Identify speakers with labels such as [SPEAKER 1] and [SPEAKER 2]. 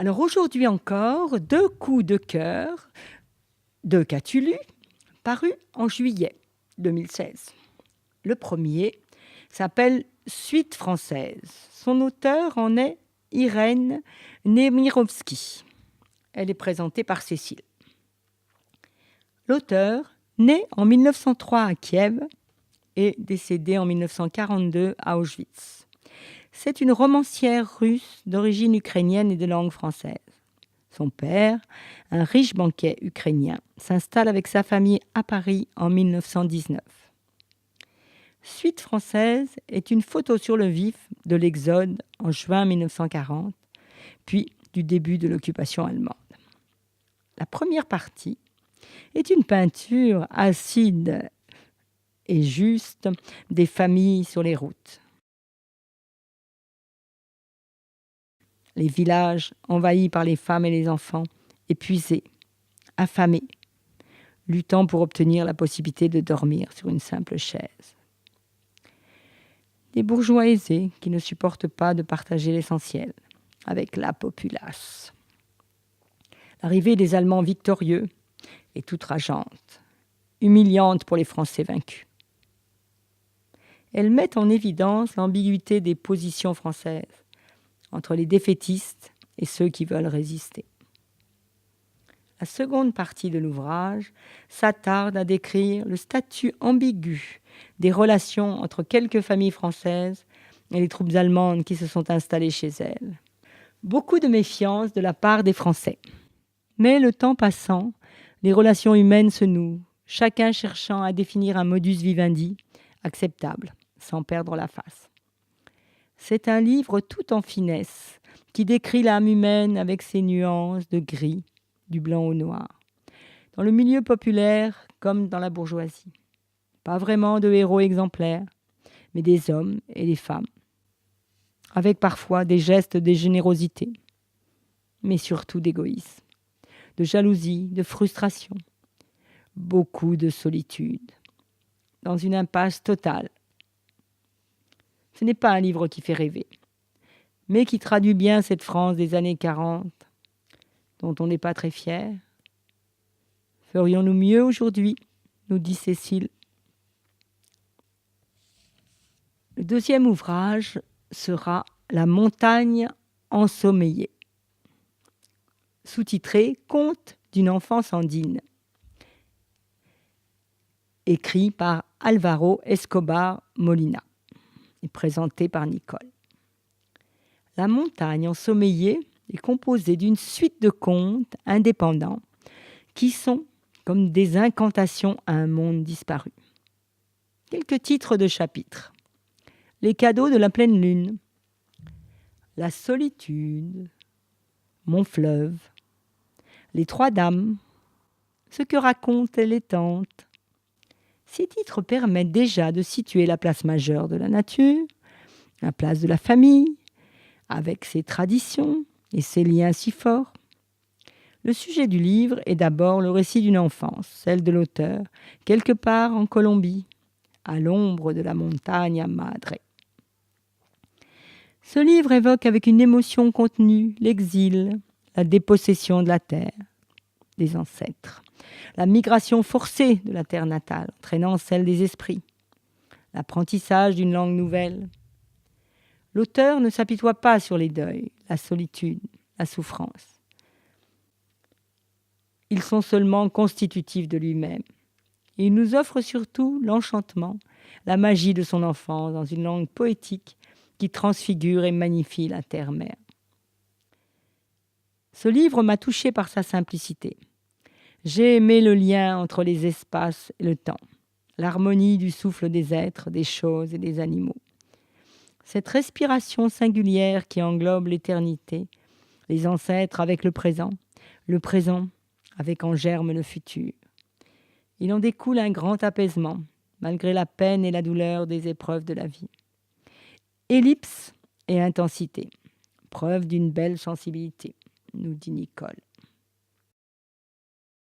[SPEAKER 1] Alors aujourd'hui encore, 2 coups de cœur de Catullus, parus en juillet 2016. Le premier s'appelle Suite française. Son auteur en est Irène Nemirovsky. Elle est présentée par Cécile. L'auteur, né en 1903 à Kiev et décédé en 1942 à Auschwitz. C'est une romancière russe d'origine ukrainienne et de langue française. Son père, un riche banquier ukrainien, s'installe avec sa famille à Paris en 1919. Suite française est une photo sur le vif de l'Exode en juin 1940, puis du début de l'occupation allemande. La première partie est une peinture acide et juste des familles sur les routes. Les villages envahis par les femmes et les enfants, épuisés, affamés, luttant pour obtenir la possibilité de dormir sur une simple chaise. Des bourgeois aisés qui ne supportent pas de partager l'essentiel avec la populace. L'arrivée des Allemands victorieux est outrageante, humiliante pour les Français vaincus. Elle met en évidence l'ambiguïté des positions françaises entre les défaitistes et ceux qui veulent résister. La seconde partie de l'ouvrage s'attarde à décrire le statut ambigu des relations entre quelques familles françaises et les troupes allemandes qui se sont installées chez elles. Beaucoup de méfiance de la part des Français. Mais le temps passant, les relations humaines se nouent, chacun cherchant à définir un modus vivendi acceptable, sans perdre la face. C'est un livre tout en finesse, qui décrit l'âme humaine avec ses nuances de gris, du blanc au noir, dans le milieu populaire comme dans la bourgeoisie. Pas vraiment de héros exemplaires, mais des hommes et des femmes, avec parfois des gestes de générosité, mais surtout d'égoïsme, de jalousie, de frustration, beaucoup de solitude, dans une impasse totale. Ce n'est pas un livre qui fait rêver, mais qui traduit bien cette France des années 40, dont on n'est pas très fier. Ferions-nous mieux aujourd'hui, nous dit Cécile. Le deuxième ouvrage sera La montagne ensommeillée, sous-titré Conte d'une enfance andine, écrit par Álvaro Escobar Molina et présenté par Nicole. La montagne ensommeillée est composée d'une suite de contes indépendants qui sont comme des incantations à un monde disparu. Quelques titres de chapitres. Les cadeaux de la pleine lune, la solitude, mon fleuve, les trois dames, ce que racontent les tantes. Ces titres permettent déjà de situer la place majeure de la nature, la place de la famille, avec ses traditions et ses liens si forts. Le sujet du livre est d'abord le récit d'une enfance, celle de l'auteur, quelque part en Colombie, à l'ombre de la montagne Madre. Ce livre évoque avec une émotion contenue l'exil, la dépossession de la terre, des ancêtres, la migration forcée de la terre natale, entraînant celle des esprits, l'apprentissage d'une langue nouvelle. L'auteur ne s'apitoie pas sur les deuils, la solitude, la souffrance. Ils sont seulement constitutifs de lui-même. Il nous offre surtout l'enchantement, la magie de son enfance dans une langue poétique qui transfigure et magnifie la terre-mère. Ce livre m'a touchée par sa simplicité. J'ai aimé le lien entre les espaces et le temps, l'harmonie du souffle des êtres, des choses et des animaux. Cette respiration singulière qui englobe l'éternité, les ancêtres avec le présent avec en germe le futur. Il en découle un grand apaisement, malgré la peine et la douleur des épreuves de la vie. Ellipse et intensité, preuve d'une belle sensibilité, nous dit Nicole.